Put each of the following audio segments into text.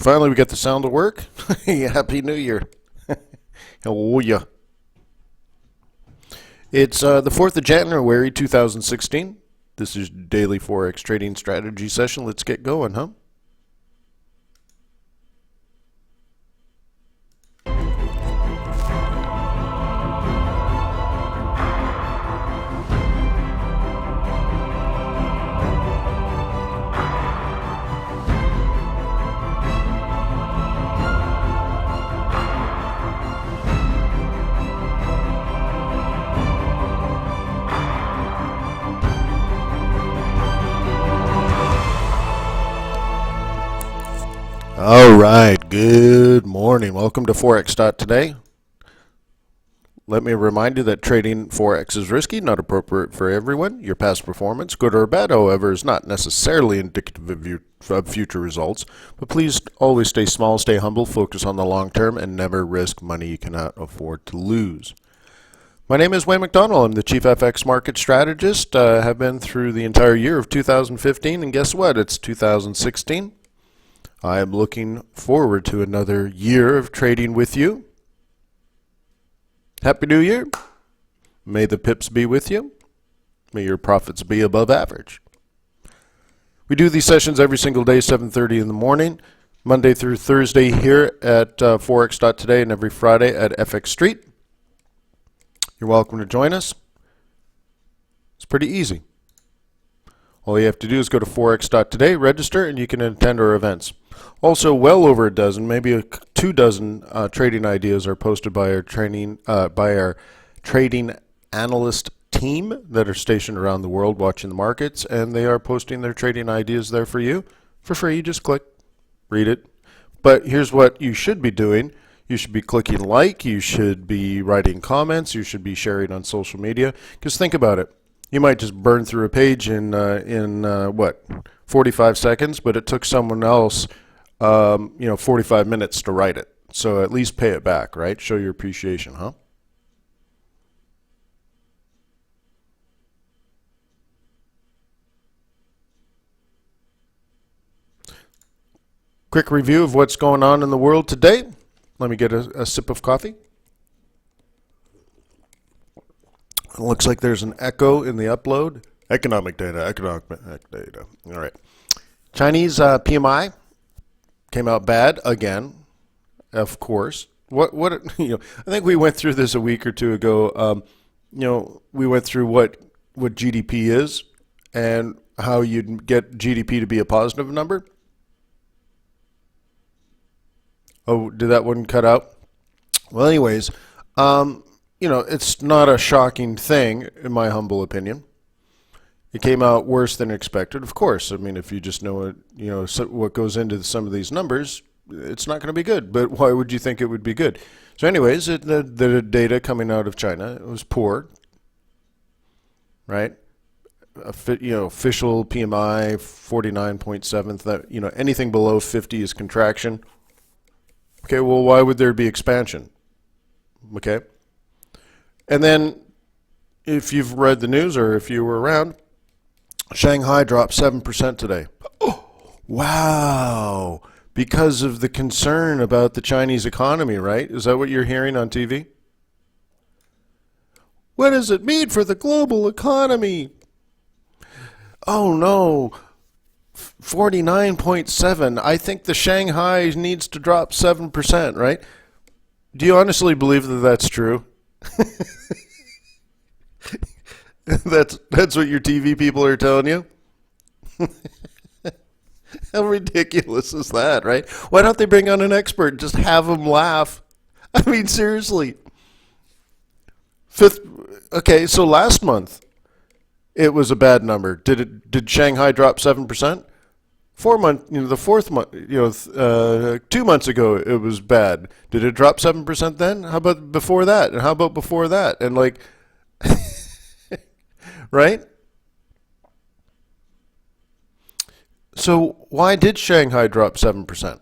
Finally, we get the sound to work. Happy New Year. Oh, yeah. It's the 4th of January, 2016. This is Daily Forex Trading Strategy Session. Let's get going, huh? All right, good morning. Welcome to Forex.Today. Let me remind you that trading Forex is risky, not appropriate for everyone. Your past performance, good or bad, however, is not necessarily indicative of future results. But please always stay small, stay humble, focus on the long term, and never risk money you cannot afford to lose. My name is Wayne McDonald. I'm the Chief FX Market Strategist. I have been through the entire year of 2015, and guess what? It's 2016. I am looking forward to another year of trading with you. Happy New Year. May the pips be with you. May your profits be above average. We do these sessions every single day, 7:30 in the morning, Monday through Thursday here at Forex.Today, and every Friday at FX Street. You're welcome to join us. It's pretty easy. All you have to do is go to Forex.Today, register, and you can attend our events. Also, well over a dozen, maybe 2 dozen trading ideas are posted by our trading analyst team that are stationed around the world watching the markets, and they are posting their trading ideas there for you for free. Just click, read it. But here's what you should be doing. You should be clicking like, you should be writing comments, you should be sharing on social media. Because think about it. You might just burn through a page in 45 seconds, but it took someone else 45 minutes to write it. So at least pay it back, right? Show your appreciation, huh? Quick review of what's going on in the world today. Let me get a sip of coffee. It looks like there's an echo in the upload. Economic data. All right. Chinese PMI came out bad again, of course. I think we went through this a week or two ago. We went through what GDP is and how you'd get GDP to be a positive number. Oh, did that one cut out? Well, anyways, it's not a shocking thing, in my humble opinion. It came out worse than expected, of course. I mean, if you just know what goes into some of these numbers, it's not going to be good. But why would you think it would be good? So anyways, the data coming out of China, it was poor, right? Official PMI 49.7. That anything below 50 is contraction. Okay, well, why would there be expansion? Okay. And then, if you've read the news or if you were around, Shanghai dropped 7% today. Oh, wow. Because of the concern about the Chinese economy, right? Is that what you're hearing on TV? What does it mean for the global economy? Oh, no. 49.7. I think the Shanghai needs to drop 7%, right? Do you honestly believe that that's true? That's what your TV people are telling you? How ridiculous is that, right? Why don't they bring on an expert and just have them laugh? I mean, seriously. So last month it was a bad number. Did Shanghai drop 7%? 4 months, the fourth month, 2 months ago it was bad. Did it drop 7% then? How about before that? And how about before that? And right? So why did Shanghai drop 7%?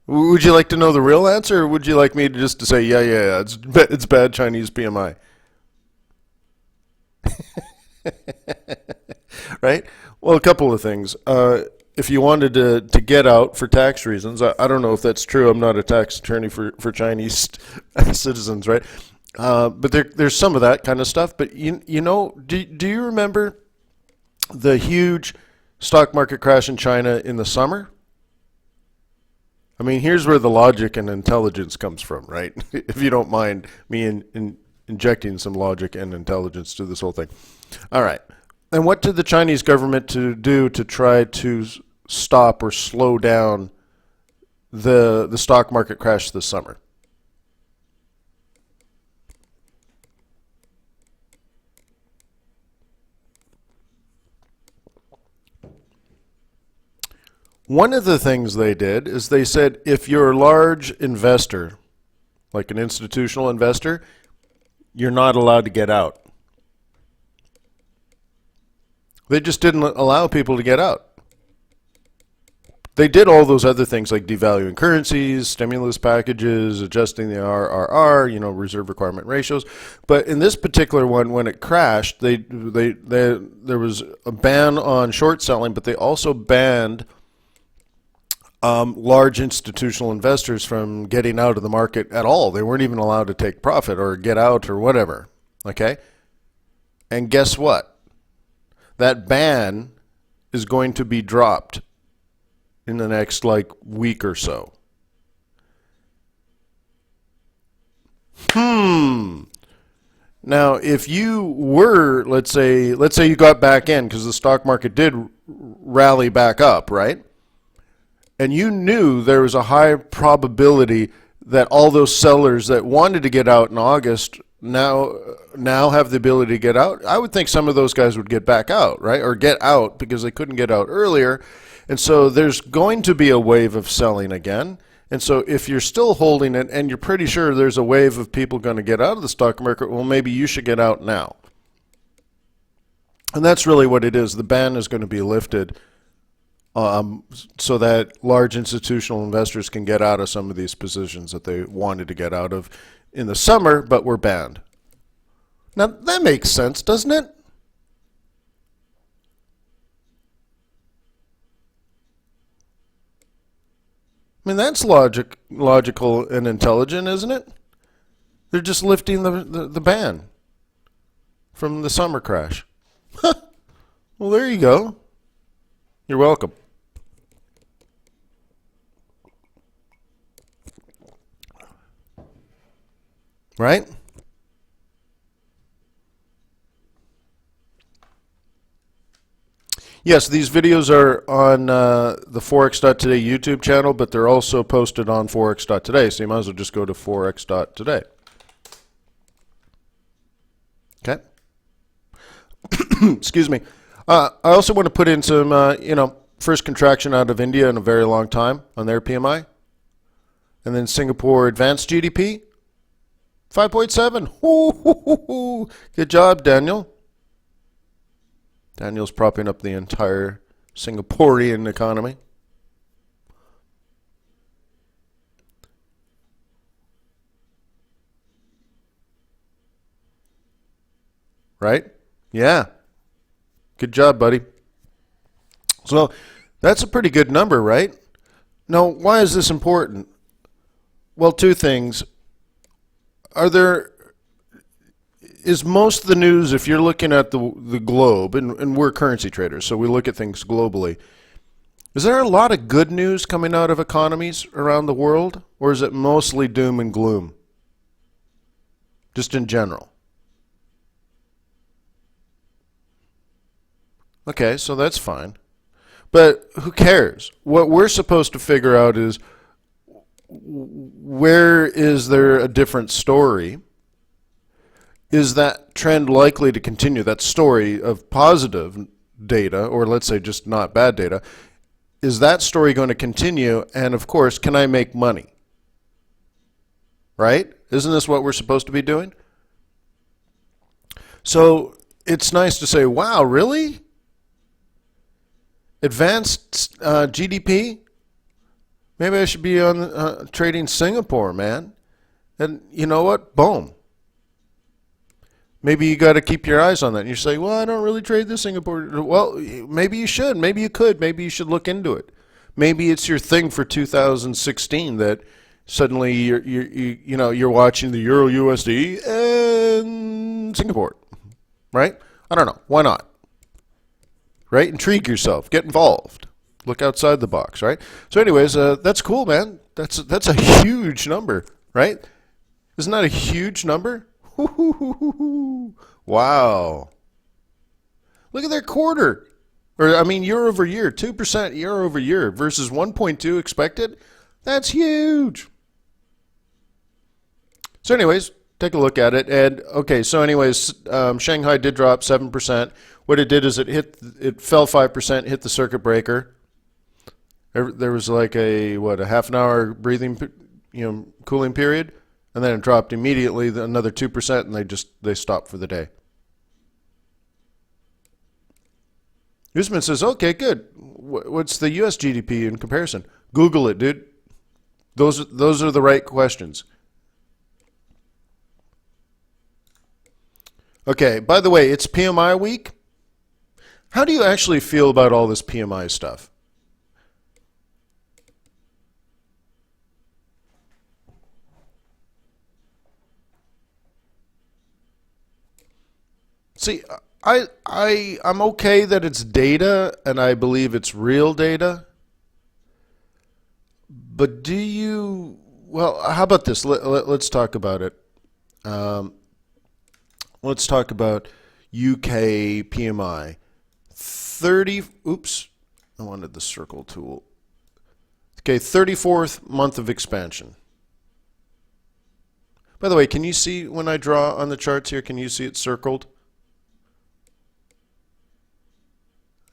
Would you like to know the real answer, or would you like me to say, yeah, it's bad Chinese PMI? Right? Well, a couple of things. If you wanted to get out for tax reasons, I don't know if that's true. I'm not a tax attorney for Chinese citizens, right? But there's some of that kind of stuff. But do you remember the huge stock market crash in China in the summer? I mean, here's where the logic and intelligence comes from, right? If you don't mind me injecting some logic and intelligence to this whole thing. All right. And what did the Chinese government do to try to stop or slow down the stock market crash this summer? One of the things they did is they said if you're a large investor, like an institutional investor, you're not allowed to get out. They just didn't allow people to get out. They did all those other things like devaluing currencies, stimulus packages, adjusting the RRR, reserve requirement ratios. But in this particular one, when it crashed, there was a ban on short selling, but they also banned large institutional investors from getting out of the market at all. They weren't even allowed to take profit or get out or whatever. Okay? And guess what? That ban is going to be dropped in the next week or so. Now, if you were, let's say you got back in because the stock market did rally back up, right? And you knew there was a high probability that all those sellers that wanted to get out in August now have the ability to get out, I would think some of those guys would get back out, right? Or get out because they couldn't get out earlier. And so there's going to be a wave of selling again. And so if you're still holding it and you're pretty sure there's a wave of people going to get out of the stock market, well, maybe you should get out now. And that's really what it is. The ban is going to be lifted so that large institutional investors can get out of some of these positions that they wanted to get out of in the summer, but were banned. Now, that makes sense, doesn't it? I mean, that's logical and intelligent, isn't it? They're just lifting the ban from the summer crash. Well, there you go. You're welcome. Right? Yes, these videos are on the Forex.Today YouTube channel, but they're also posted on Forex.Today, so you might as well just go to Forex.Today. Okay? Excuse me. I also want to put in some, first contraction out of India in a very long time on their PMI. And then Singapore advanced GDP, 5.7. Good job, Daniel. Daniel's propping up the entire Singaporean economy. Right? Yeah. Good job, buddy. So that's a pretty good number, right? Now, why is this important? Well, two things. Is most of the news, if you're looking at the globe, and we're currency traders, so we look at things globally, is there a lot of good news coming out of economies around the world, or is it mostly doom and gloom? Just in general. Okay, so that's fine. But who cares? What we're supposed to figure out is where is there a different story? Is that trend likely to continue? That story of positive data, or let's say just not bad data, is that story going to continue? And of course, can I make money? Right? Isn't this what we're supposed to be doing? So it's nice to say, wow, really? Advanced GDP? Maybe I should be on trading Singapore, man. And you know what? Boom. Maybe you got to keep your eyes on that. And you say, well, I don't really trade this Singapore. Well, maybe you should. Maybe you could. Maybe you should look into it. Maybe it's your thing for 2016 that suddenly you're watching the Euro USD and Singapore, right? I don't know. Why not? Right? Intrigue yourself. Get involved. Look outside the box, right? So anyways, that's cool, man. That's a huge number, right? Isn't that a huge number? Wow. Look at their quarter. Or, I mean, year over year. 2% year over year versus 1.2 expected. That's huge. So anyways, take a look at it. And, okay, so anyways, Shanghai did drop 7%. What it did is it fell 5%, hit the circuit breaker. There was like a half an hour breathing, cooling period. And then it dropped immediately, another 2%, and they stopped for the day. Usman says, okay, good. What's the U.S. GDP in comparison? Google it, dude. Those are the right questions. Okay, by the way, it's PMI week. How do you actually feel about all this PMI stuff? See, I'm okay that it's data and I believe it's real data. But well, how about this? Let's talk about it. Let's talk about UK PMI. Oops, I wanted the circle tool. Okay, 34th month of expansion. By the way, can you see when I draw on the charts here, can you see it circled?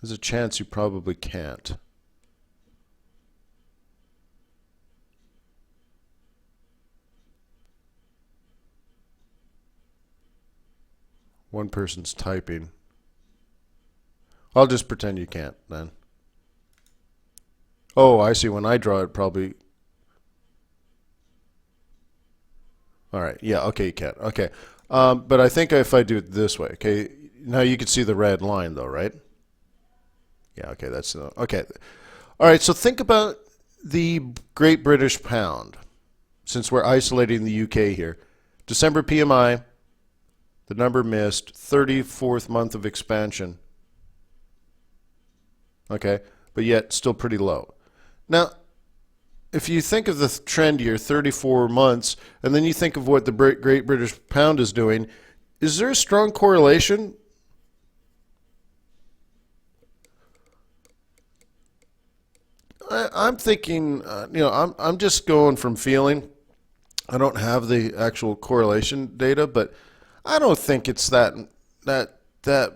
There's a chance you probably can't. One person's typing. I'll just pretend you can't then. Oh, I see. When I draw it, probably. All right. Yeah. Okay, you can't. Okay. But I think if I do it this way, okay, now you can see the red line though, right? Yeah, okay, that's okay. All right, so think about the Great British Pound, since we're isolating the UK here. December PMI, the number missed, 34th month of expansion. Okay, but yet still pretty low. Now, if you think of the trend here, 34 months, and then you think of what the Great British Pound is doing, is there a strong correlation? I'm thinking, I'm just going from feeling. I don't have the actual correlation data, but I don't think it's that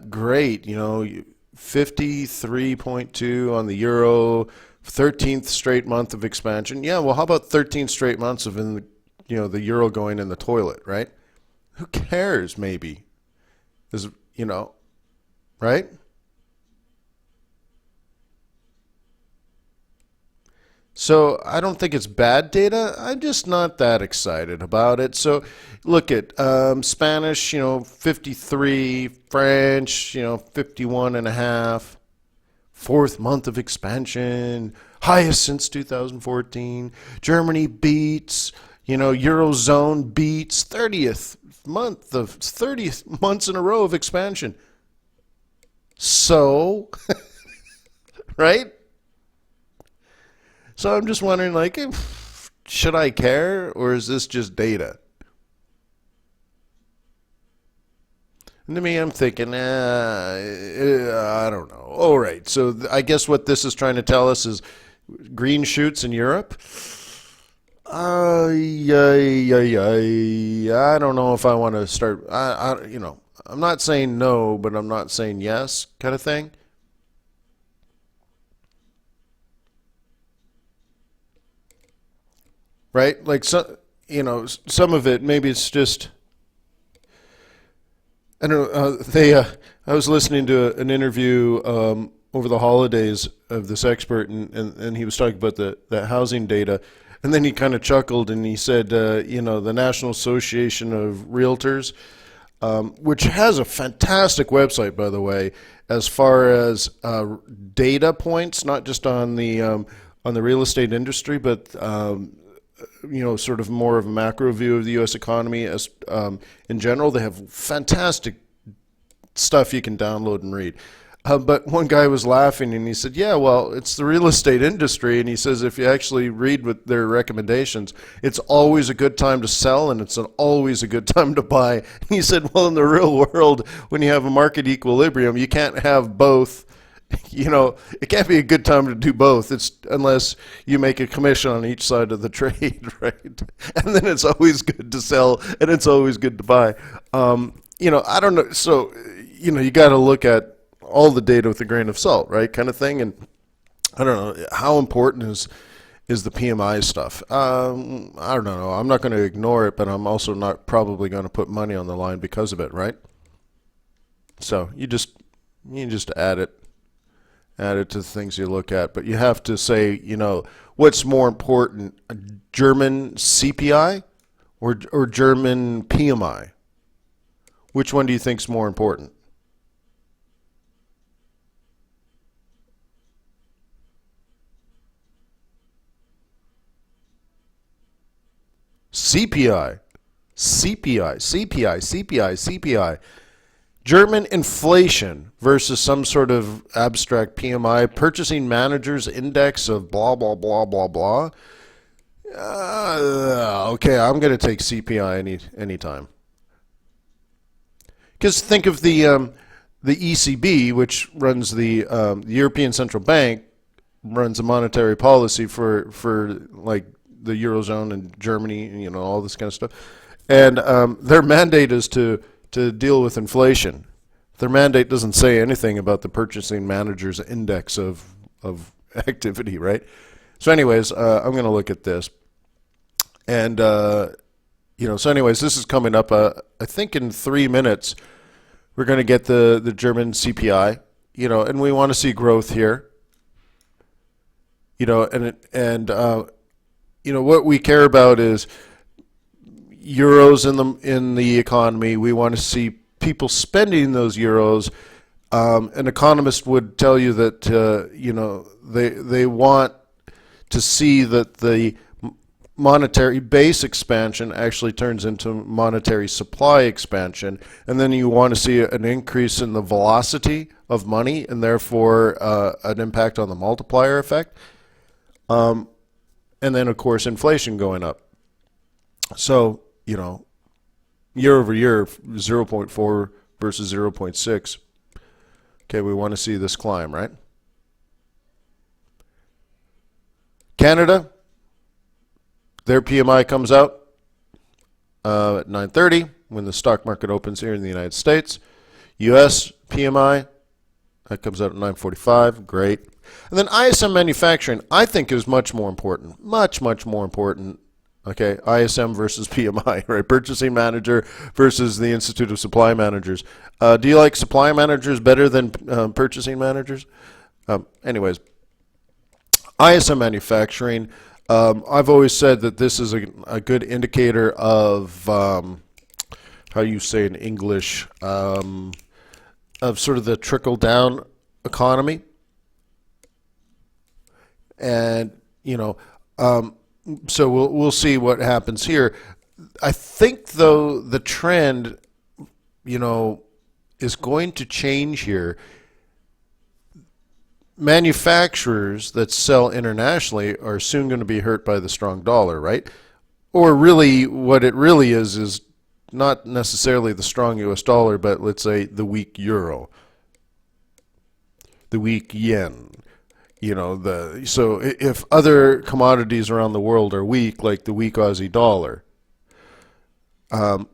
great. 53.2 on the euro, 13th straight month of expansion. Yeah, well, how about 13 straight months of the euro going in the toilet, right? Who cares? Maybe, right? So I don't think it's bad data. I'm just not that excited about it. So look at Spanish, 53, French, 51 and a half, fourth month of expansion, highest since 2014. Germany beats, Eurozone beats 30th months in a row of expansion. So, right? So I'm just wondering, should I care, or is this just data? And to me, I'm thinking, I don't know. All right, so I guess what this is trying to tell us is green shoots in Europe. I don't know if I want to start. I'm not saying no, but I'm not saying yes, kind of thing. Right? Some of it, maybe it's just, I don't know, I was listening to an interview over the holidays of this expert, and he was talking about the housing data, and then he kind of chuckled, and he said, the National Association of Realtors, which has a fantastic website, by the way, as far as data points, not just on the real estate industry, but sort of more of a macro view of the U.S. economy as in general. They have fantastic stuff you can download and read. But one guy was laughing and he said, yeah, well, it's the real estate industry. And he says, if you actually read what their recommendations, it's always a good time to sell and it's always a good time to buy. And he said, well, in the real world, when you have a market equilibrium, you can't have both. It can't be a good time to do both. It's unless you make a commission on each side of the trade, right? And then it's always good to sell and it's always good to buy. I don't know. So, you got to look at all the data with a grain of salt, right, kind of thing. And I don't know how important is the PMI stuff. I don't know. I'm not going to ignore it, but I'm also not probably going to put money on the line because of it, right? So you just add it to the things you look at, but you have to say, what's more important, a German CPI or German PMI? Which one do you think is more important? CPI, CPI, CPI, CPI, CPI. German inflation versus some sort of abstract PMI, purchasing managers index of blah, blah, blah, blah, blah. Okay, I'm going to take CPI any time. Because think of the ECB, which runs the European Central Bank, runs a monetary policy for like the Eurozone and Germany, and all this kind of stuff. And their mandate is to deal with inflation. Their mandate doesn't say anything about the purchasing manager's index of activity, right? So anyways, I'm going to look at this. And, so anyways, this is coming up, I think in 3 minutes, we're going to get the German CPI, and we want to see growth here. What we care about is euros in the economy. We want to see people spending those euros. An economist would tell you that they want to see that the monetary base expansion actually turns into monetary supply expansion, and then you want to see an increase in the velocity of money, and therefore an impact on the multiplier effect. And then, of course, inflation going up. So, year over year, 0.4 versus 0.6. Okay, we want to see this climb, right? Canada, their PMI comes out at 9:30 when the stock market opens here in the United States. U.S. PMI, that comes out at 9:45. Great. And then ISM manufacturing, I think, is much more important. Much, much more important. Okay, ISM versus PMI, right? Purchasing manager versus the Institute of Supply Managers. Do you like supply managers better than purchasing managers? Anyways, ISM manufacturing, I've always said that this is a good indicator of, how you say in English, of sort of the trickle-down economy. And, so we'll see what happens here. I think, though, the trend, is going to change here. Manufacturers that sell internationally are soon going to be hurt by the strong dollar, right? Or really, what it really is not necessarily the strong U.S. dollar, but let's say the weak euro, the weak yen. So if other commodities around the world are weak, like the weak Aussie dollar, then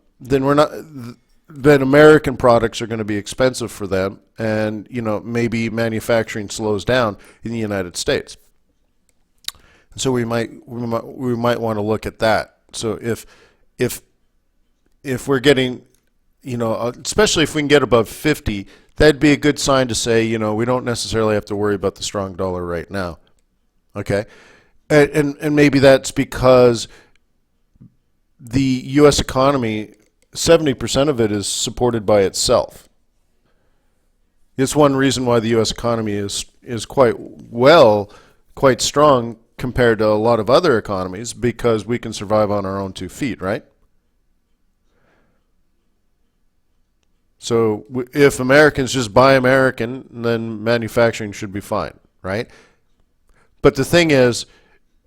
American products are going to be expensive for them, and maybe manufacturing slows down in the United States. So we might want to look at that. So if we're getting, especially if we can get above 50. That'd be a good sign to say, we don't necessarily have to worry about the strong dollar right now. Okay? And maybe that's because the U.S. economy 70% of it is supported by itself. It's one reason why the U.S. economy is quite strong compared to a lot of other economies, because we can survive on our own 2 feet, right? So if Americans just buy American, then manufacturing should be fine, right? But the thing is,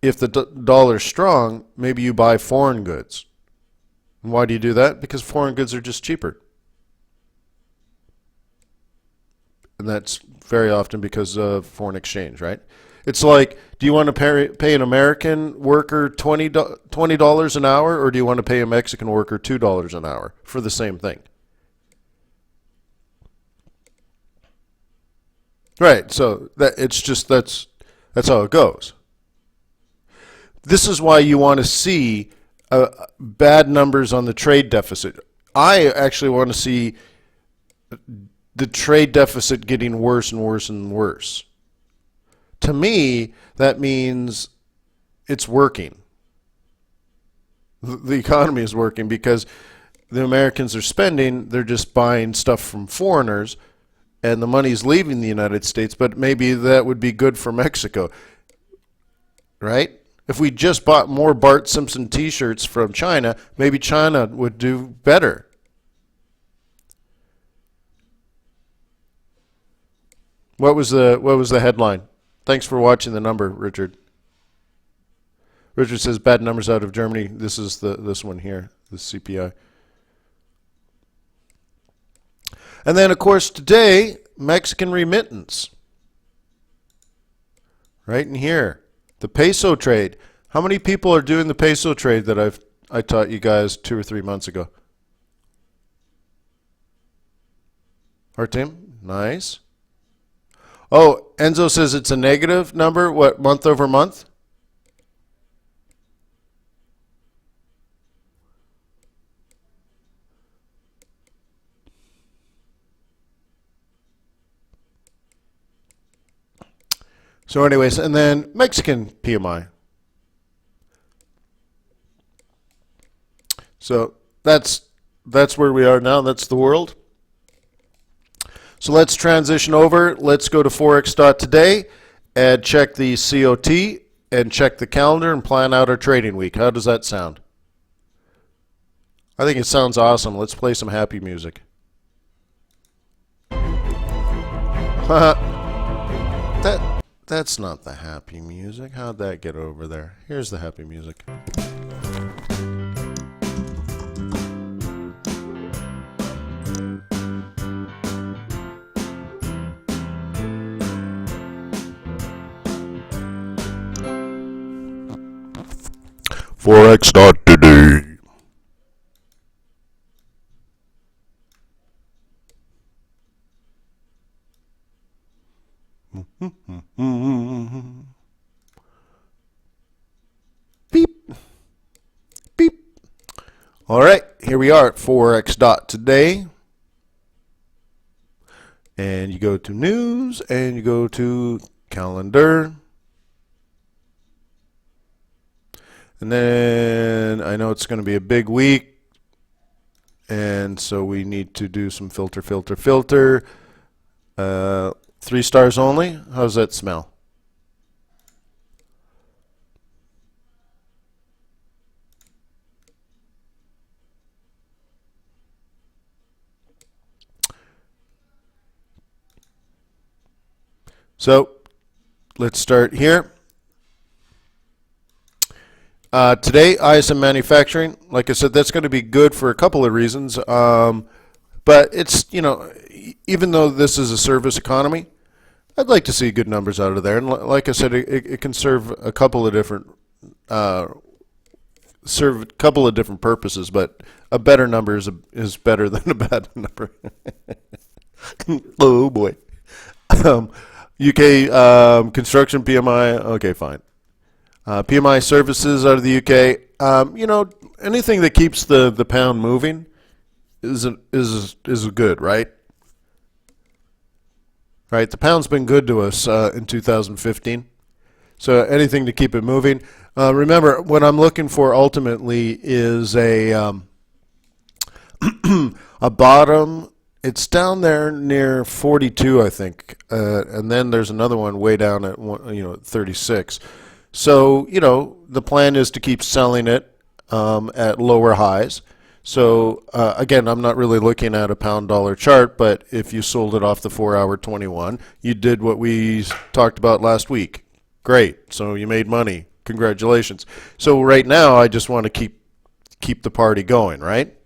if the dollar's strong, maybe you buy foreign goods. And why do you do that? Because foreign goods are just cheaper. And that's very often because of foreign exchange, right? It's like, do you want to pay an American worker $20 an hour, or do you want to pay a Mexican worker $2 an hour for the same thing? Right. So that's how it goes. This is why you want to see bad numbers on the trade deficit. I actually want to see the trade deficit getting worse and worse and worse. To me, that means it's working. The economy is working because the Americans are spending, they're just buying stuff from foreigners, and the money's leaving the United States, but maybe that would be good for Mexico, right? If we just bought more Bart Simpson t-shirts from China, maybe China would do better. What was the headline? Thanks for watching the number, Richard. Richard says bad numbers out of Germany. This is this one here, the CPI. And then, of course, today, Mexican remittance. Right in here. The peso trade. How many people are doing the peso trade that I taught you guys 2 or 3 months ago? Our team? Nice. Oh, Enzo says it's a negative number. What, month over month? So anyways, and then Mexican PMI. So that's where we are now. That's the world. So let's transition over. Let's go to Forex.Today and check the COT and check the calendar and plan out our trading week. How does that sound? I think it sounds awesome. Let's play some happy music. That's not the happy music. How'd that get over there? Here's the happy music. Forex.Today. Beep. Beep. All right, here we are at Forex.Today. And you go to news and you go to calendar. And then I know it's going to be a big week. And so we need to do some filter. 3 stars only. How's that smell? So let's start here. Today, ISM manufacturing, like I said, that's going to be good for a couple of reasons. But it's, even though this is a service economy, I'd like to see good numbers out of there. And like I said, it can serve a couple of different purposes. But a better number is better than a bad number. Oh boy. UK construction PMI. Okay, fine. PMI services out of the UK. Anything that keeps the pound moving is good, right? Right. The pound's been good to us in 2015. So anything to keep it moving. Remember, what I'm looking for ultimately is a A bottom, it's down there near 42, I think, and then there's another one way down at 36. So the plan is to keep selling it at lower highs. So again, I'm not really looking at a pound dollar chart, but if you sold it off the 4-hour 21, you did what we talked about last week. Great. So you made money. Congratulations. So right now, I just want to keep the party going, right?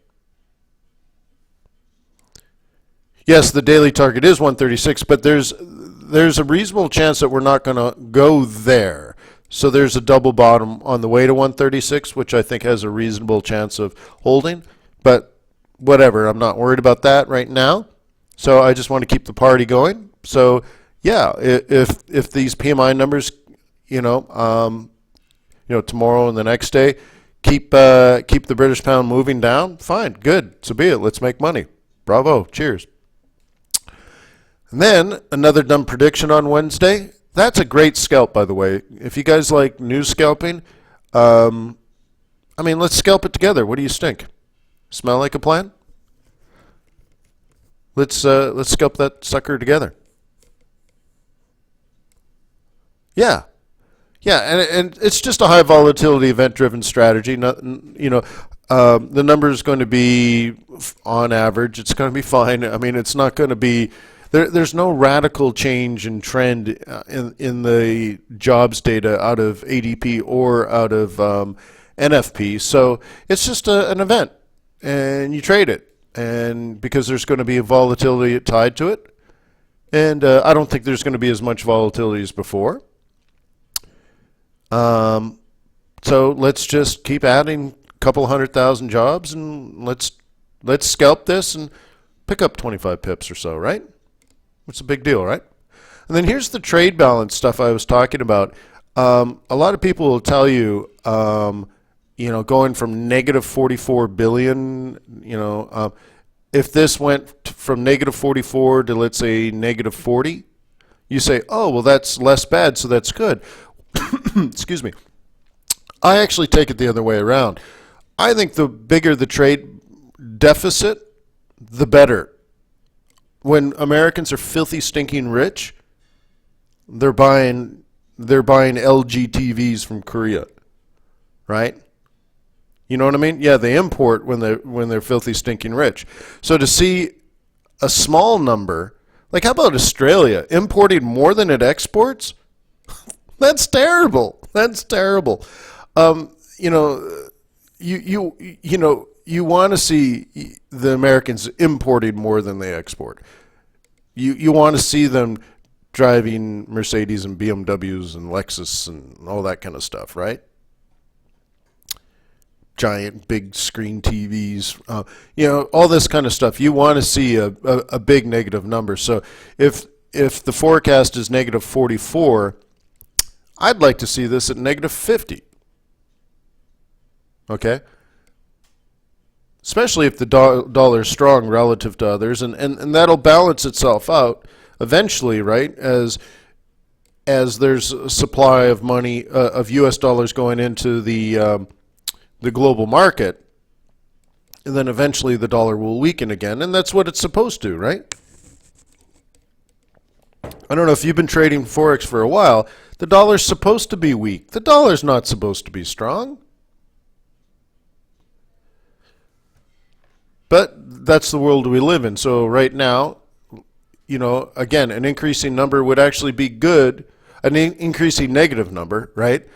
Yes, the daily target is 136, but there's a reasonable chance that we're not going to go there. So there's a double bottom on the way to 136, which I think has a reasonable chance of holding. But whatever, I'm not worried about that right now. So I just want to keep the party going. So yeah, if these PMI numbers, tomorrow and the next day, keep the British pound moving down, fine, good, so be it. Let's make money. Bravo, cheers. And then another dumb prediction on Wednesday. That's a great scalp, by the way. If you guys like news scalping, let's scalp it together. What do you stink? Smell like a plan? Let's scalp that sucker together. Yeah, and it's just a high volatility event driven strategy. The number is going to be on average. It's going to be fine. It's not going to be. There's no radical change in trend in the jobs data out of ADP or out of NFP. So it's just an event, and you trade it. And because there's going to be a volatility tied to it, and I don't think there's going to be as much volatility as before. So let's just keep adding a couple 100,000 jobs, and let's scalp this and pick up 25 pips or so, right? It's a big deal, right? And then here's the trade balance stuff I was talking about. A lot of people will tell you, going from negative 44 billion, if this went from negative 44 to, let's say, negative 40, you say, oh, well, that's less bad, so that's good. Excuse me. I actually take it the other way around. I think the bigger the trade deficit, the better. When Americans are filthy, stinking rich, they're buying LG TVs from Korea, right? You know what I mean? Yeah, they import when they're filthy, stinking rich. So to see a small number, like how about Australia importing more than it exports? That's terrible. That's terrible. You want to see the Americans importing more than they export. You want to see them driving Mercedes and BMWs and Lexus and all that kind of stuff, right? Giant big screen TVs, all this kind of stuff. You want to see a big negative number. So if the forecast is negative 44, I'd like to see this at negative 50. Okay? Especially if the dollar is strong relative to others, and that'll balance itself out eventually, right? As there's a supply of money of U.S. dollars going into the global market, and then eventually the dollar will weaken again, and that's what it's supposed to, right? I don't know if you've been trading Forex for a while. The dollar's supposed to be weak. The dollar's not supposed to be strong. But that's the world we live in. So right now, again, an increasing number would actually be good. An increasing negative number, right?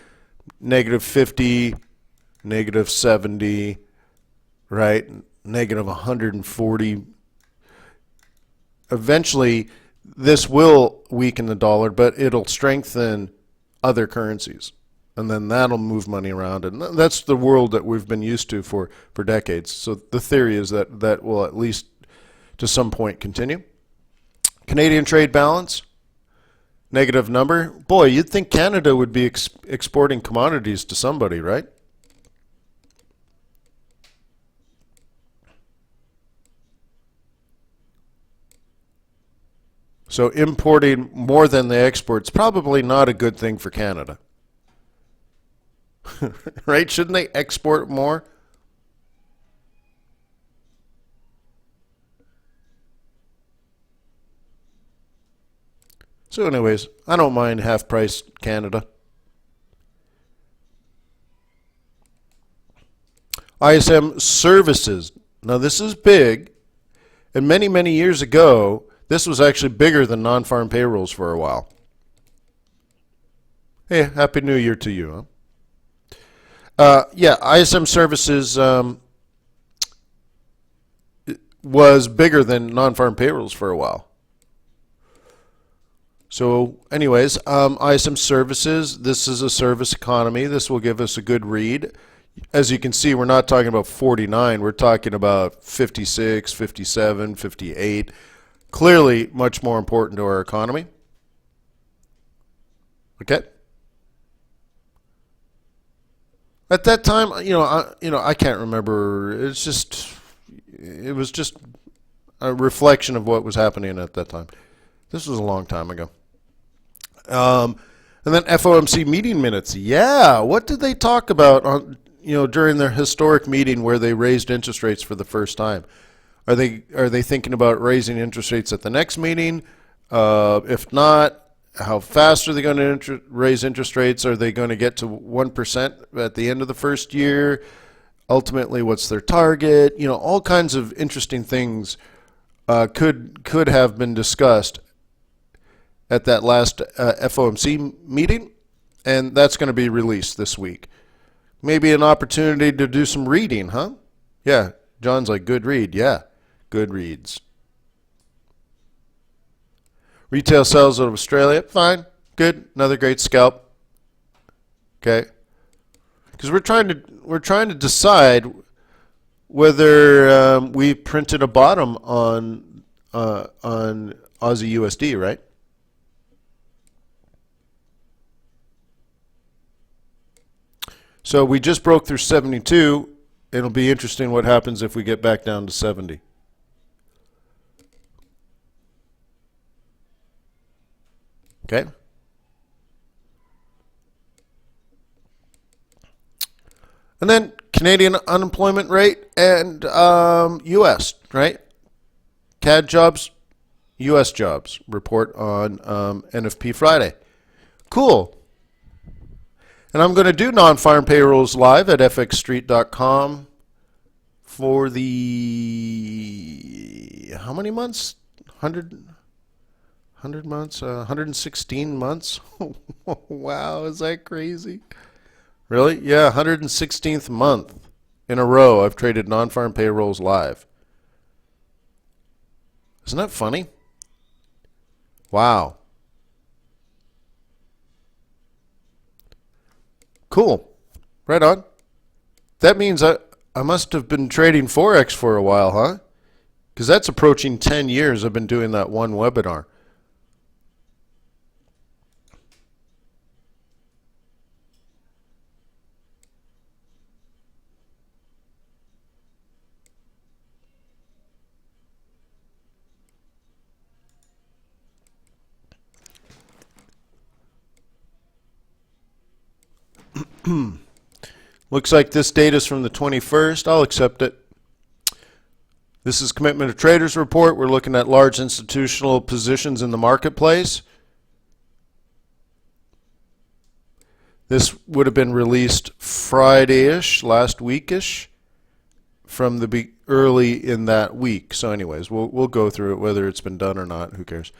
Negative 50, negative 70, right? Negative 140. Eventually, this will weaken the dollar, but it'll strengthen other currencies. And then that'll move money around. And that's the world that we've been used to for decades. So the theory is that will at least to some point continue. Canadian trade balance, negative number. Boy, you'd think Canada would be exporting commodities to somebody, right? So importing more than they export is probably not a good thing for Canada. Right? Shouldn't they export more? So anyways, I don't mind half price Canada. ISM services. Now this is big, and many, many years ago, this was actually bigger than non-farm payrolls for a while. Hey, Happy New Year to you. Yeah, ISM services was bigger than non-farm payrolls for a while. So anyways, ISM services, this is a service economy. This will give us a good read. As you can see, we're not talking about 49. We're talking about 56, 57, 58. Clearly much more important to our economy. Okay. At that time, I can't remember. It was just a reflection of what was happening at that time. This was a long time ago. And then FOMC meeting minutes. Yeah, what did they talk about during their historic meeting where they raised interest rates for the first time? Are they thinking about raising interest rates at the next meeting? If not, how fast are they going to raise interest rates? Are they going to get to 1% at the end of the first year? Ultimately, what's their target? All kinds of interesting things could have been discussed at that last FOMC meeting, and that's going to be released this week. Maybe an opportunity to do some reading, huh? Yeah, John's like, good read. Yeah, good reads. Retail sales out of Australia, fine, good, another great scalp. Okay, because we're trying to decide whether we printed a bottom on Aussie USD, right? So we just broke through 72. It'll be interesting what happens if we get back down to 70. Okay. And then Canadian unemployment rate and U.S., right? CAD jobs, U.S. jobs report on NFP Friday. Cool. And I'm going to do non-farm payrolls live at fxstreet.com for the, how many months? 100 months? 116 months? Wow, is that crazy? Really? Yeah, 116th month in a row I've traded non-farm payrolls live. Isn't that funny? Wow. Cool. Right on. That means I must have been trading Forex for a while, huh? Because that's approaching 10 years I've been doing that one webinar. Looks like this data is from the 21st. I'll accept it. This is Commitment of Traders report. We're looking at large institutional positions in the marketplace. This would have been released Friday-ish, last week-ish, from the early in that week. So anyways, we'll go through it, whether it's been done or not. Who cares?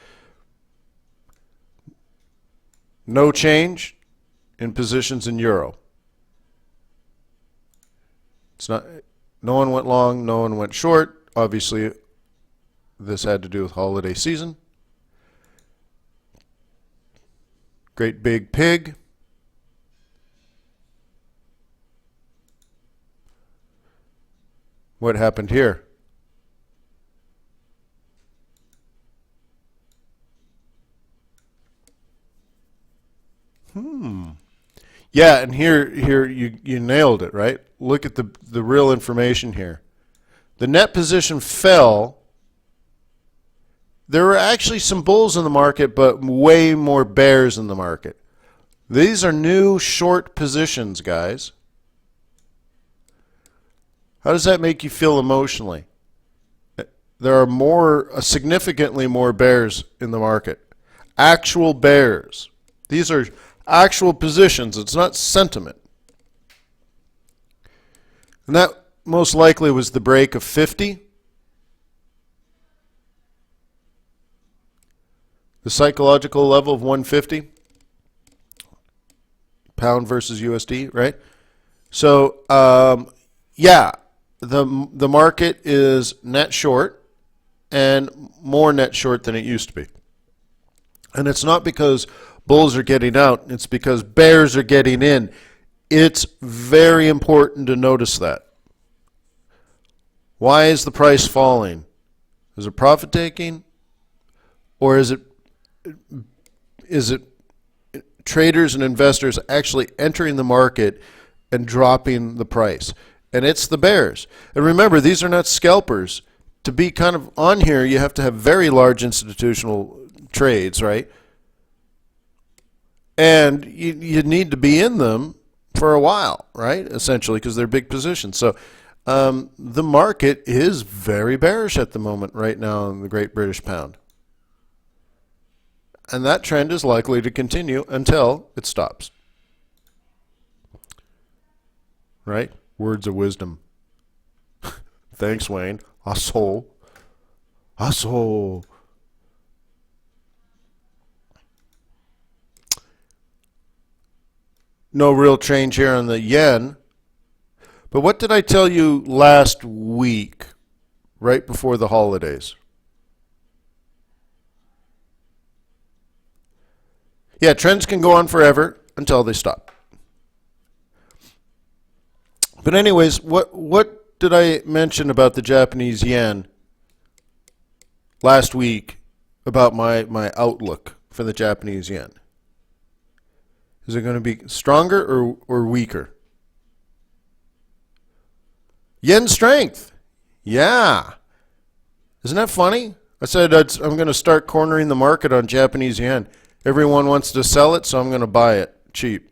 No change in positions in euro. It's not. No one went long. No one went short. Obviously, this had to do with holiday season. Great big pig. What happened here? Yeah, and here you nailed it, right? Look at the real information here. The net position fell. There were actually some bulls in the market, but way more bears in the market. These are new short positions, guys. How does that make you feel emotionally? There are significantly more bears in the market. actual bears. These are actual positions. It's not sentiment. And that most likely was the break of 50. The psychological level of 150. Pound versus USD, right? So, yeah, the market is net short and more net short than it used to be. And it's not because bulls are getting out. It's because bears are getting in. It's very important to notice that. Why is the price falling? Is it profit taking? Or is it traders and investors actually entering the market and dropping the price? And it's the bears. And remember, these are not scalpers. To be kind of on here, you have to have very large institutional trades, right? And you need to be in them for a while, right? Essentially, because they're big positions. So the market is very bearish at the moment right now in the Great British Pound. And that trend is likely to continue until it stops. Right? Words of wisdom. Thanks, Wayne. Asshole. Asshole. No real change here on the yen. But what did I tell you last week, right before the holidays? Yeah, trends can go on forever until they stop. But anyways, what did I mention about the Japanese yen last week about my outlook for the Japanese yen? Is it going to be stronger or weaker? Yen strength. Yeah. Isn't that funny? I said I'm going to start cornering the market on Japanese yen. Everyone wants to sell it, so I'm going to buy it cheap.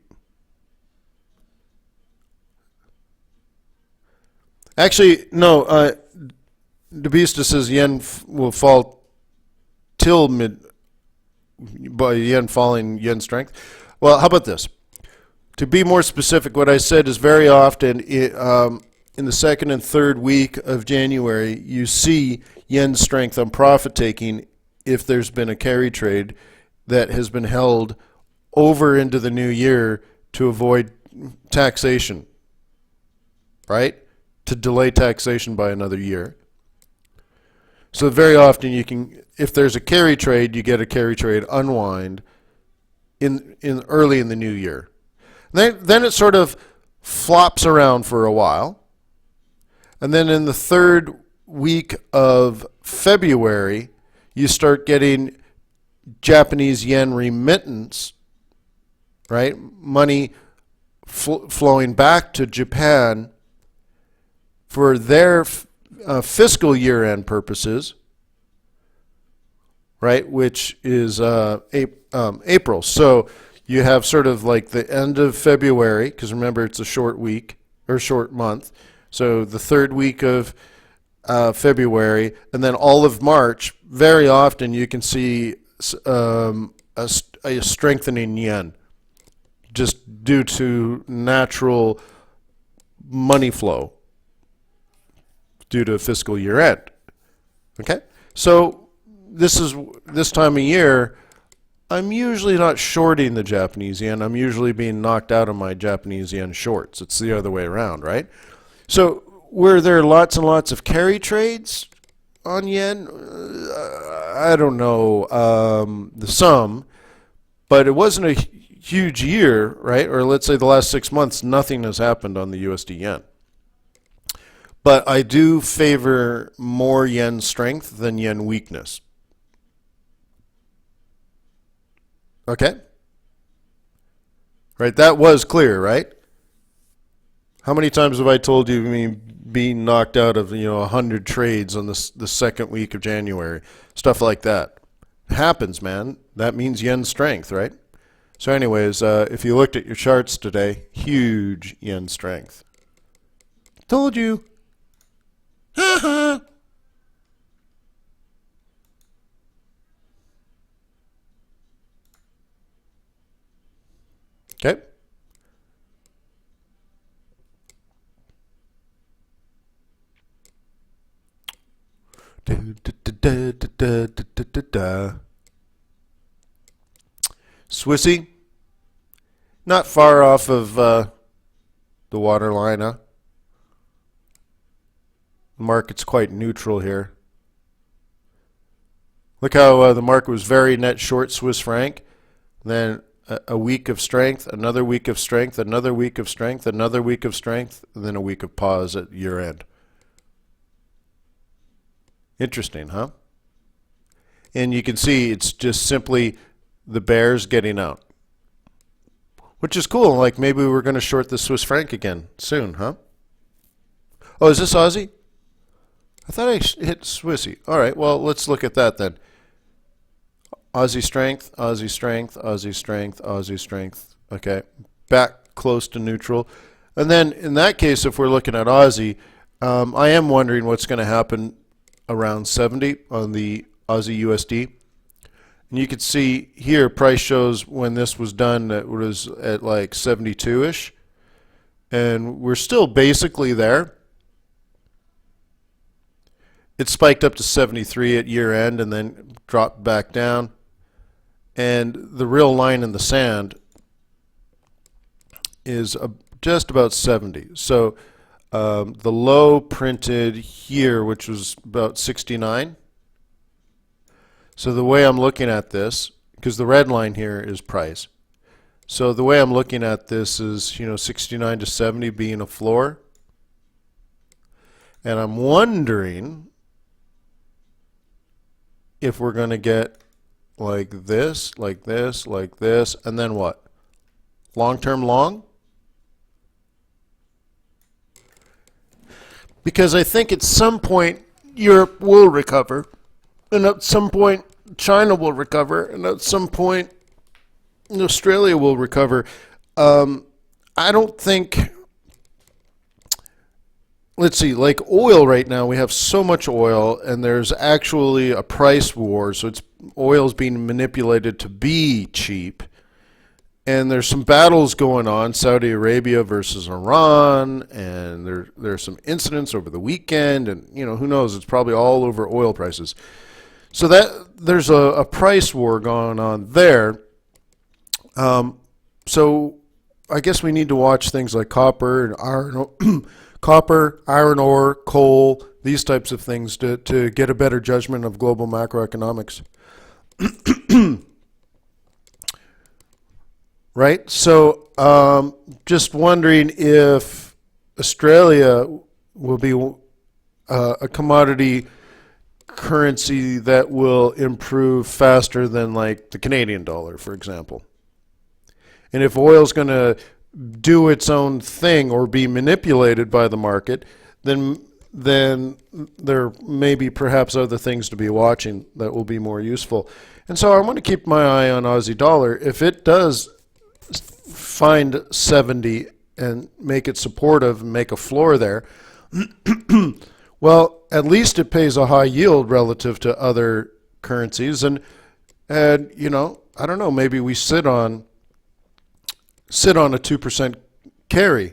Actually, no. DeBeasta says yen will fall till mid, by yen falling, yen strength. Well, how about this? To be more specific, what I said is very often in the second and third week of January, you see yen strength on profit taking if there's been a carry trade that has been held over into the new year to avoid taxation, right? To delay taxation by another year. So very often you can, if there's a carry trade, you get a carry trade unwind in early in the new year. Then it sort of flops around for a while. And then in the third week of February, you start getting Japanese yen remittance, right? Money flowing back to Japan for their fiscal year-end purposes, right? Which is April. So you have sort of like the end of February, because remember it's a short week or short month. So the third week of February, and then all of March. Very often you can see a strengthening yen just due to natural money flow due to fiscal year end. Okay? So this time of year, I'm usually not shorting the Japanese yen. I'm usually being knocked out of my Japanese yen shorts. It's the other way around, right? So were there lots and lots of carry trades on yen? I don't know the sum, but it wasn't a huge year, right? Or let's say the last 6 months, nothing has happened on the USD yen. But I do favor more yen strength than yen weakness. Okay? Right, that was clear, right? How many times have I told you me being knocked out of 100 trades on the second week of January? Stuff like that. It happens, man. That means yen strength, right? So anyways, if you looked at your charts today, huge yen strength. Told you. Okay. Swissy, not far off of the water line, huh? The market's quite neutral here. Look how the market was very net short Swiss franc. Then a week of strength, another week of strength, another week of strength, another week of strength, and then a week of pause at year end. Interesting, huh? And you can see it's just simply the bears getting out, which is cool. Like maybe we're going to short the Swiss franc again soon, huh? Oh, is this Aussie? I thought I hit Swissy. All right, well, let's look at that then. Aussie strength, Aussie strength, Aussie strength, Aussie strength. Okay, back close to neutral. And then in that case, if we're looking at Aussie, I am wondering what's going to happen around 70 on the Aussie USD. And you can see here, price shows when this was done that was at like 72-ish. And we're still basically there. It spiked up to 73 at year end and then dropped back down. And the real line in the sand is just about 70. So the low printed here, which was about 69. So the way I'm looking at this, because the red line here is price. So the way I'm looking at this is, 69 to 70 being a floor. And I'm wondering if we're going to get like this, like this, like this, and then what? Long-term long? Because I think at some point Europe will recover, and at some point China will recover, and at some point Australia will recover. I don't think... Let's see, like oil right now, we have so much oil, and there's actually a price war, so oil's being manipulated to be cheap. And there's some battles going on, Saudi Arabia versus Iran, and there's some incidents over the weekend, and who knows, it's probably all over oil prices. So there's a price war going on there. So I guess we need to watch things like copper and iron. Copper, iron ore, coal, these types of things to get a better judgment of global macroeconomics. Right? So just wondering if Australia will be a commodity currency that will improve faster than like the Canadian dollar, for example. And if oil's going to do its own thing or be manipulated by the market, then there may be perhaps other things to be watching that will be more useful. And so I want to keep my eye on Aussie dollar. If it does find 70 and make it supportive and make a floor there, well, at least it pays a high yield relative to other currencies. And I don't know, maybe we sit on a 2% carry.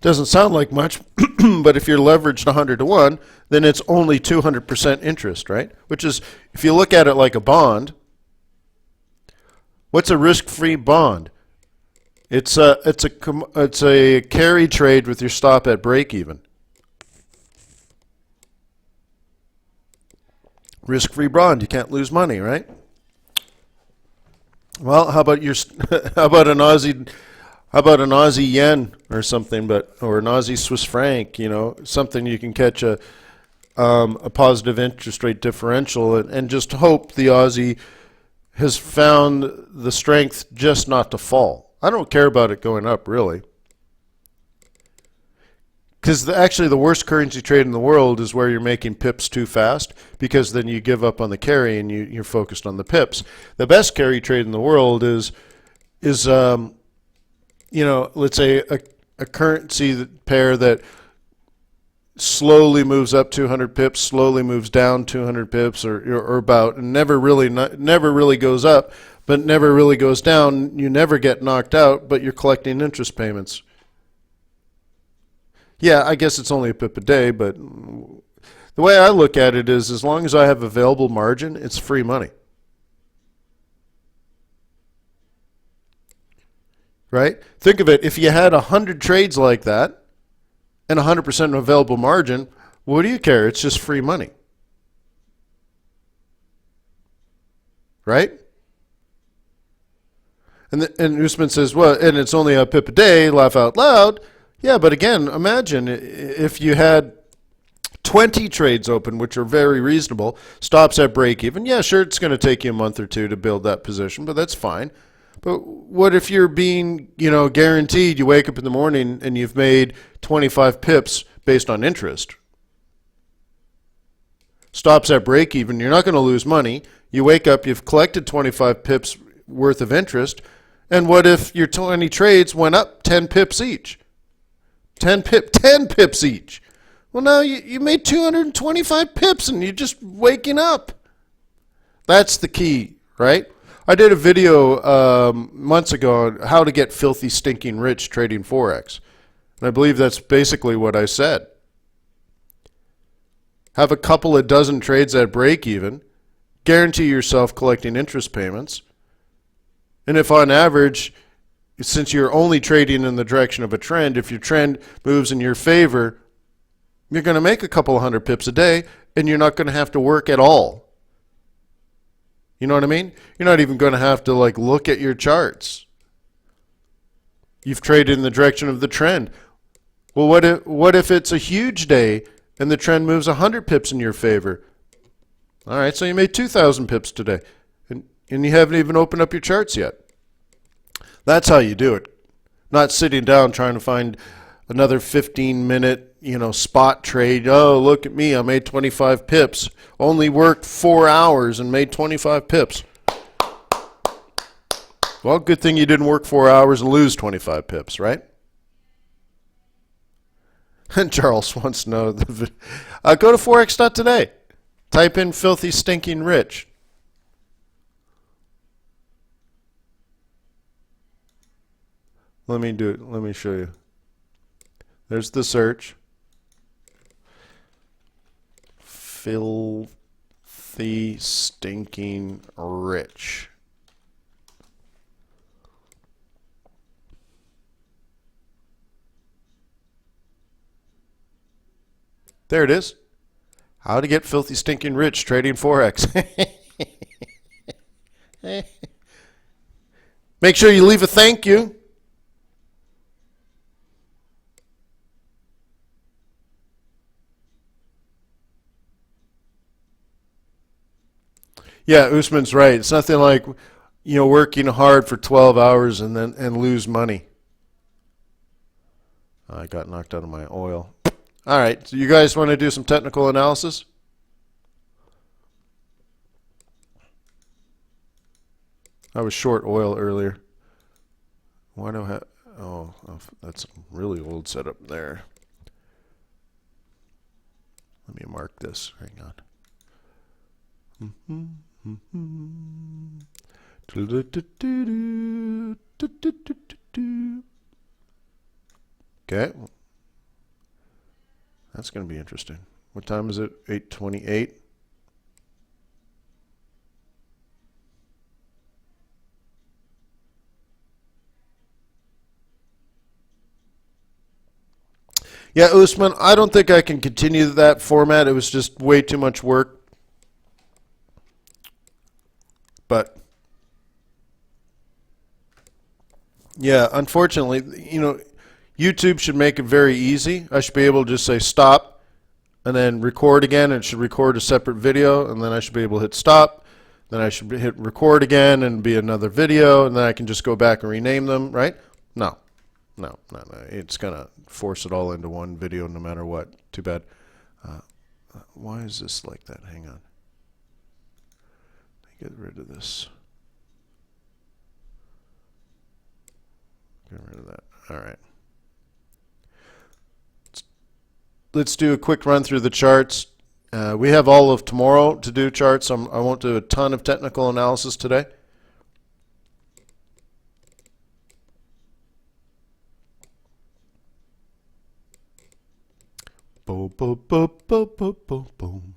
Doesn't sound like much, but if you're leveraged 100 to 1, then it's only 200% interest, right? Which is, if you look at it like a bond, what's a risk-free bond? It's a carry trade with your stop at break even. Risk-free bond, you can't lose money, right? Well, how about an Aussie yen or something, or an Aussie Swiss franc? Something you can catch a positive interest rate differential, and just hope the Aussie has found the strength just not to fall. I don't care about it going up really, because actually the worst currency trade in the world is where you're making pips too fast, because then you give up on the carry and you're focused on the pips. The best carry trade in the world is let's say a currency pair that slowly moves up 200 pips, slowly moves down 200 pips, or about, and never really goes up, but it never really goes down. You never get knocked out, but you're collecting interest payments. Yeah, I guess it's only a pip a day, but the way I look at it is as long as I have available margin, it's free money. Right? Think of it, if you had 100 trades like that and 100% available margin, what do you care? It's just free money. Right? And Usman says, well, and it's only a pip a day, laugh out loud. Yeah, but again, imagine if you had 20 trades open, which are very reasonable, stops at break even. Yeah, sure, it's going to take you a month or two to build that position, but that's fine. But what if you're being, guaranteed you wake up in the morning and you've made 25 pips based on interest? Stops at break even, you're not going to lose money. You wake up, you've collected 25 pips worth of interest, and what if your 20 trades went up 10 pips each? 10 pips each. Well, now you made 225 pips and you're just waking up. That's the key, right? I did a video months ago on how to get filthy, stinking rich trading Forex. And I believe that's basically what I said. Have a couple of dozen trades at break even. Guarantee yourself collecting interest payments. And if on average, since you're only trading in the direction of a trend, if your trend moves in your favor, you're going to make a couple of hundred pips a day and you're not going to have to work at all. You know what I mean? You're not even going to have to look at your charts. You've traded in the direction of the trend. Well, what if it's a huge day and the trend moves 100 pips in your favor? All right, so you made 2,000 pips today, and you haven't even opened up your charts yet. That's how you do it. Not sitting down trying to find another 15-minute, spot trade. Oh, look at me, I made 25 pips. Only worked 4 hours and made 25 pips. Well, good thing you didn't work 4 hours and lose 25 pips, right? And Charles wants to know, go to Forex.Today. Type in filthy, stinking rich. Let me do it. Let me show you. There's the search. Filthy, stinking rich. There it is. How to get filthy, stinking rich trading Forex. Make sure you leave a thank you. Yeah, Usman's right. It's nothing like, working hard for 12 hours and lose money. I got knocked out of my oil. All right, so you guys want to do some technical analysis? I was short oil earlier. Why do I have... Oh, that's a really old setup there. Let me mark this. Hang on. Okay. That's going to be interesting. What time is it? 8:28. Yeah, Usman, I don't think I can continue that format. It was just way too much work. But yeah, unfortunately, YouTube should make it very easy. I should be able to just say stop and then record again, and it should record a separate video, and then I should be able to hit stop. Then I should hit record again and be another video, and then I can just go back and rename them, right? No. It's going to force it all into one video no matter what. Too bad. Why is this like that? Hang on. Get rid of this. Get rid of that. All right. Let's do a quick run through the charts. We have all of tomorrow to do charts. I won't do a ton of technical analysis today. Boom, boom, boom, boom, boom, boom, boom.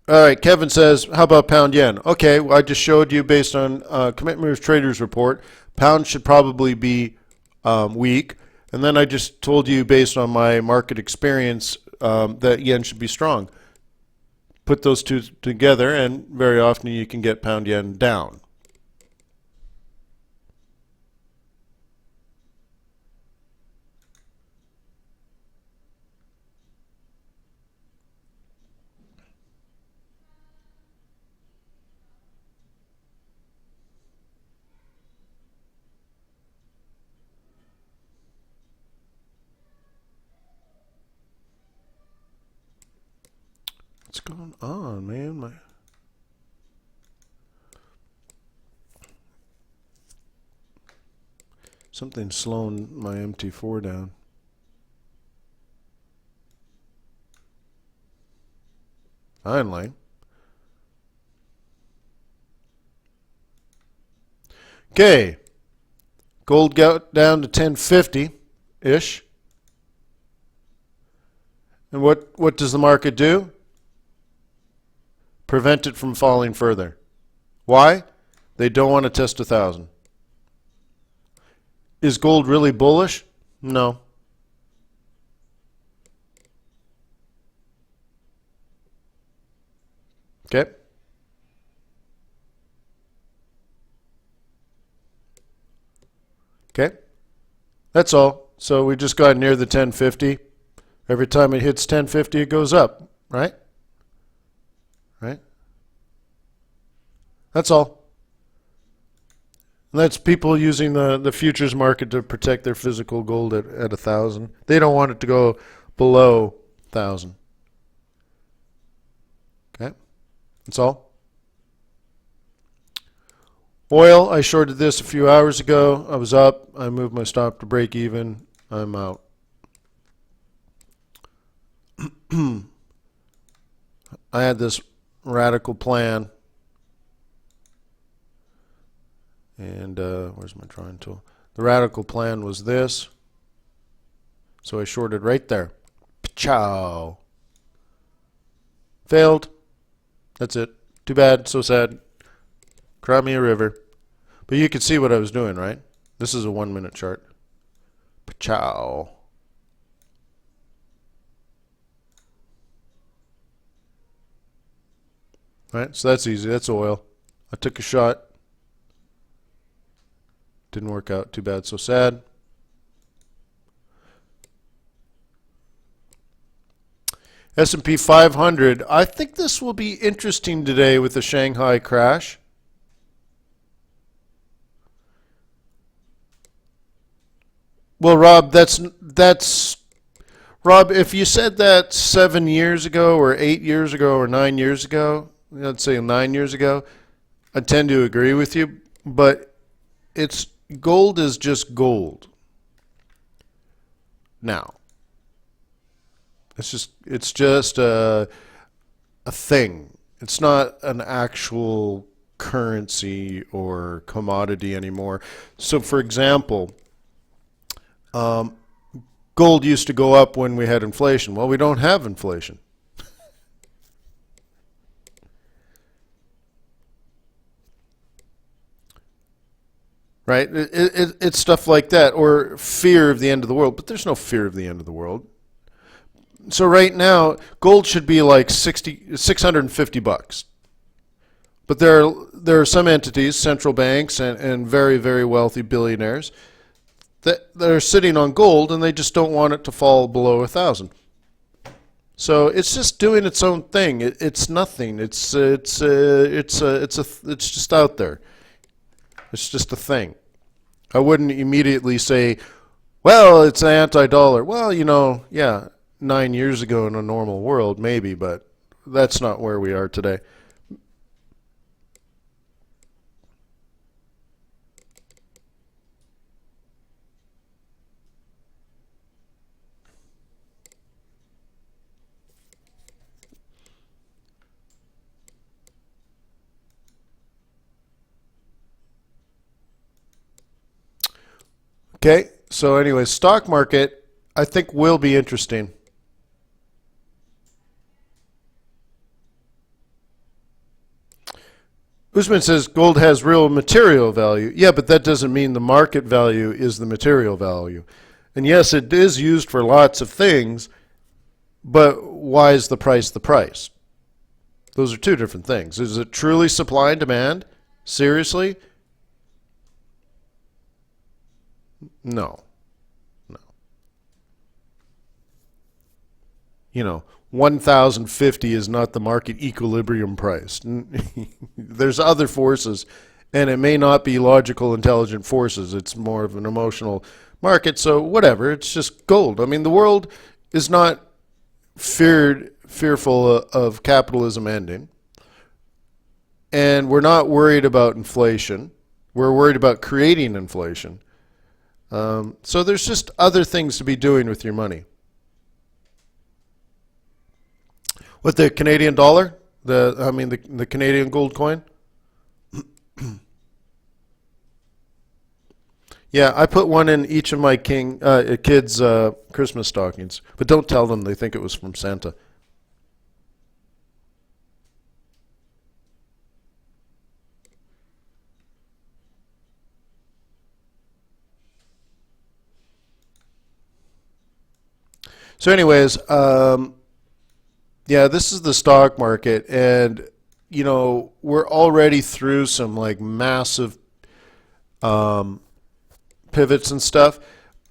All right, Kevin says, how about pound yen? Okay, well, I just showed you based on Commit Moves Traders report, pound should probably be weak. And then I just told you based on my market experience that yen should be strong. Put those two together and very often you can get pound yen down. What's going on, man? Something's slowing my MT4 down. Finally. Okay. Gold got down to 1050-ish. And what does the market do? Prevent it from falling further. Why? They don't want to test 1,000. Is gold really bullish? No. Okay. Okay. That's all. So we just got near the 1050. Every time it hits 1050, it goes up, right? Right? That's all. And that's people using the futures market to protect their physical gold at 1,000. They don't want it to go below 1,000. Okay? That's all. Oil, I shorted this a few hours ago. I was up. I moved my stop to break even. I'm out. I had this radical plan. And where's my drawing tool? The radical plan was this. So I shorted right there. Chow. Failed. That's it. Too bad. So sad. Cry me a river. But you can see what I was doing, right? This is a 1-minute chart. Chow. Right? So that's easy. That's oil. I took a shot. Didn't work out. Too bad. So sad. S&P 500. I think this will be interesting today with the Shanghai crash. Well, Rob, Rob, if you said that 7 years ago or 8 years ago or 9 years ago, let's say 9 years ago, I tend to agree with you, but gold is just gold. Now, it's just a thing. It's not an actual currency or commodity anymore. So, for example, gold used to go up when we had inflation. Well, we don't have inflation. Right? It's stuff like that, or fear of the end of the world. But there's no fear of the end of the world. So right now, gold should be like 650 bucks. But there are some entities, central banks, and very, very wealthy billionaires that are sitting on gold, and they just don't want it to fall below 1,000. So it's just doing its own thing. It's nothing. It's just out there. It's just a thing. I wouldn't immediately say, well, it's anti-dollar. Well, yeah, 9 years ago in a normal world, maybe, but that's not where we are today. Okay, so anyway, stock market, I think will be interesting. Usman says gold has real material value. Yeah, but that doesn't mean the market value is the material value. And yes, it is used for lots of things, but why is the price the price? Those are two different things. Is it truly supply and demand? Seriously? No. No. 1,050 is not the market equilibrium price. There's other forces, and it may not be logical, intelligent forces. It's more of an emotional market, so whatever. It's just gold. I mean, the world is not fearful of capitalism ending, and we're not worried about inflation. We're worried about creating inflation. So there's just other things to be doing with your money. What, the Canadian dollar? The Canadian gold coin? Yeah, I put one in each of my kids' Christmas stockings. But don't tell them, they think it was from Santa. So anyways, yeah, this is the stock market, and we're already through some like massive pivots and stuff.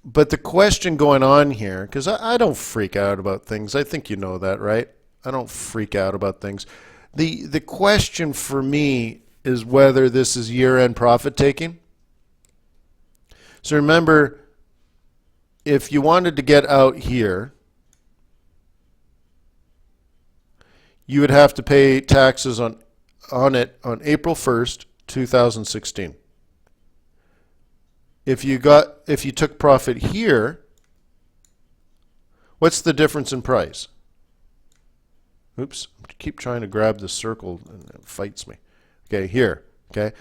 But the question going on here, because I don't freak out about things. I think you know that, right? I don't freak out about things. The question for me is whether this is year-end profit taking. So remember, if you wanted to get out here, you would have to pay taxes on it on April 1st, 2016. If you took profit here, what's the difference in price? Oops, I keep trying to grab the circle and it fights me. Okay, here, okay.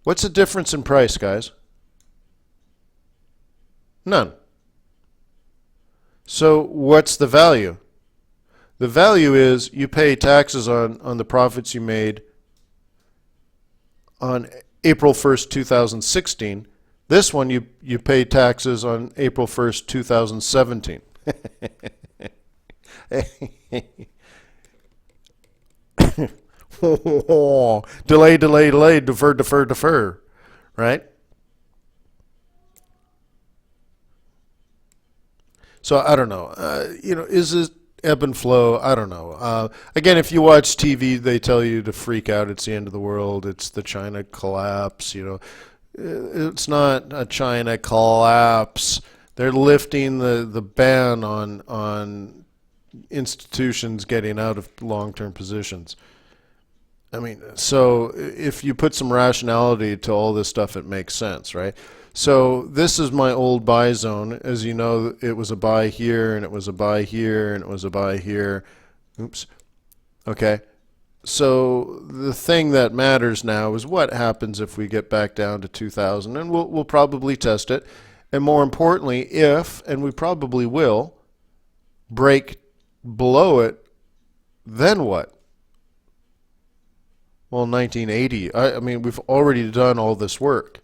What's the difference in price, guys? None. So what's the value? The value is you pay taxes on the profits you made on April 1st, 2016. This one you pay taxes on April 1st, 2017. Delay, delay, delay, defer, defer, defer, right? So I don't know. Is it ebb and flow? I don't know. Again, if you watch TV, they tell you to freak out. It's the end of the world. It's the China collapse. It's not a China collapse. They're lifting the ban on institutions getting out of long-term positions. I mean, so if you put some rationality to all this stuff, it makes sense, right? So this is my old buy zone. As you know, it was a buy here, and it was a buy here, and it was a buy here. Oops. Okay. So the thing that matters now is what happens if we get back down to 2,000, and we'll probably test it. And more importantly, if, and we probably will, break below it, then what? Well, 1980. I mean, we've already done all this work.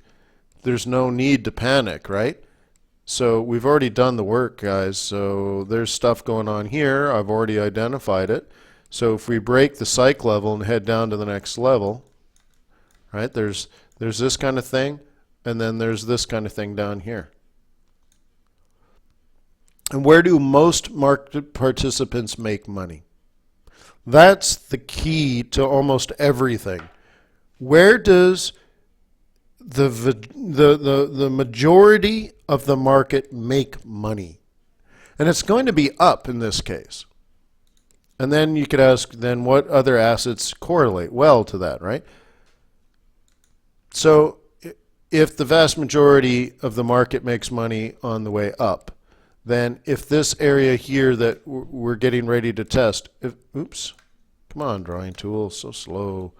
There's no need to panic, right? So we've already done the work, guys. So there's stuff going on here. I've already identified it. So if we break the psych level and head down to the next level, right, there's this kind of thing, and then there's this kind of thing down here. And where do most market participants make money? That's the key to almost everything. Where does the majority of the market make money? And it's going to be up in this case. And then you could ask, then what other assets correlate well to that, right? So if the vast majority of the market makes money on the way up, then if this area here that we're getting ready to test, oops, come on, drawing tool, so slow.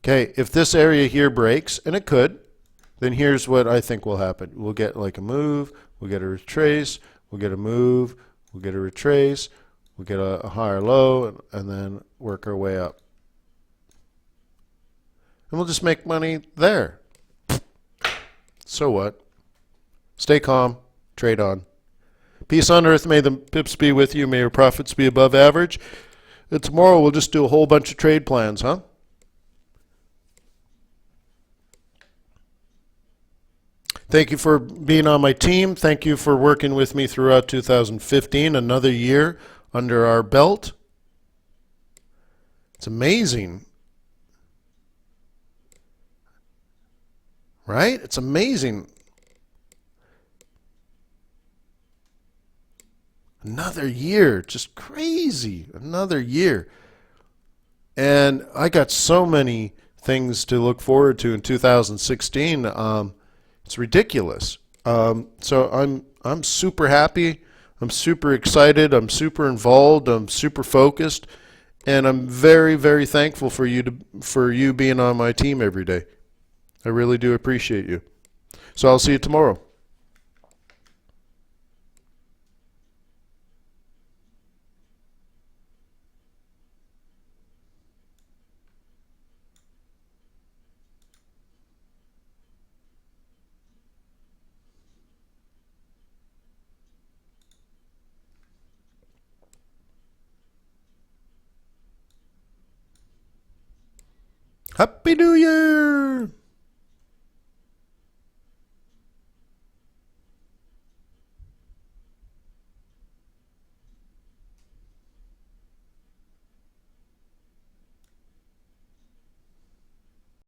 Okay, if this area here breaks, and it could, then here's what I think will happen. We'll get like a move, we'll get a retrace, we'll get a move, we'll get a retrace, we'll get a higher low, and then work our way up. And we'll just make money there. So what? Stay calm, trade on. Peace on earth, may the pips be with you, may your profits be above average. And tomorrow we'll just do a whole bunch of trade plans, huh? Thank you for being on my team. Thank you for working with me throughout 2015. Another year under our belt. It's amazing. Right? It's amazing. Another year. Just crazy. Another year. And I got so many things to look forward to in 2016. It's ridiculous. So I'm super happy. I'm super excited. I'm super involved. I'm super focused, and I'm very, very thankful for you being on my team every day. I really do appreciate you. So I'll see you tomorrow. Happy New Year!